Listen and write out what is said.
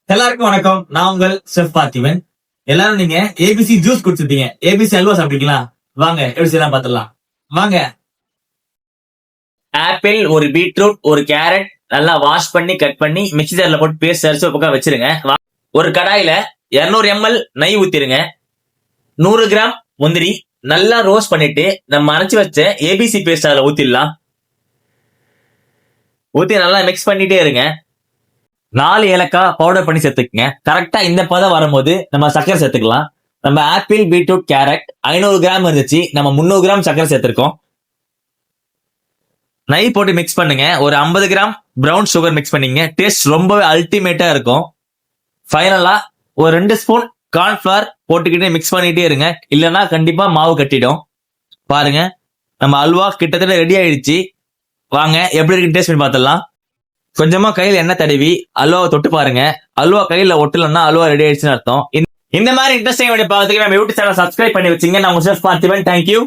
எல்லாருக்கும் வணக்கம். நான் உங்கள் செஃப் பார்த்திபன். எல்லாரும் நீங்க ஏபிசி ஜூஸ் குடிச்சிருப்பீங்க. ஏபிசி அல்வா சாப்பிட்டீங்களா? வாங்க எப்படி செய்யலாம் பாத்துடலாம். வாங்க. ஆப்பிள், ஒரு பீட்ரூட், ஒரு கேரட் நல்லா வாஷ் பண்ணி கட் பண்ணி மிக்ஸி ஜார்ல போட்டு பேஸ்ட் அரைச்சு ஒரு பக்கம் வச்சிருங்க. ஒரு கடாயில 200 ml நெய் ஊத்திருங்க. 100 கிராம் முந்திரி நல்லா ரோஸ்ட் பண்ணிட்டு நம்ம அரைச்சு வச்ச ஏபிசி பேஸ்ட் அதுல ஊத்திடலாம். ஊத்தி நல்லா மிக்ஸ் பண்ணிட்டே இருங்க. 4 ஏலக்காய் பவுடர் பண்ணி சேர்த்துக்குங்க. கரெக்டா இந்த பதம் வரும்போது நம்ம சர்க்கரை சேர்த்துக்கலாம். நம்ம ஆப்பிள், பீட்ரூட், கேரட் 500 கிராம் இருந்துச்சு. நம்ம 300 கிராம் சர்க்கரை சேர்த்திருக்கோம். நெய் போட்டு மிக்ஸ் பண்ணுங்க. ஒரு 50 கிராம் பிரவுன் சுகர் மிக்ஸ் பண்ணீங்க. டேஸ்ட் ரொம்பவே அல்டிமேட்டா இருக்கும். ஃபைனலா ஒரு 2 ஸ்பூன் கார்ன்ஃபிளவர் போட்டுக்கிட்டே மிக்ஸ் பண்ணிட்டே இருங்க. இல்லைன்னா கண்டிப்பா மாவு கட்டிடும். பாருங்க, நம்ம அல்வா கிட்டத்தட்ட ரெடி ஆயிடுச்சு. வாங்க எப்படி இருக்கு டேஸ்ட் பண்ணி பார்த்துடலாம். கொஞ்சமா கையில எண்ணெய் தடவி அல்வாவை தொட்டு பாருங்க. அல்வா கையில ஒட்டலன்னா அல்வா ரெடி ஆயிடுச்சுன்னு அர்த்தம். இந்த மாதிரி இன்ட்ரெஸ்டிங் வீடியோ பார்த்துக்கு நம்ம யூடியூப் சேனல் சப்ஸ்கிரைப் பண்ணி வச்சுங்க. நான் உங்க செஃப் பார்த்திபன். தேங்க்யூ.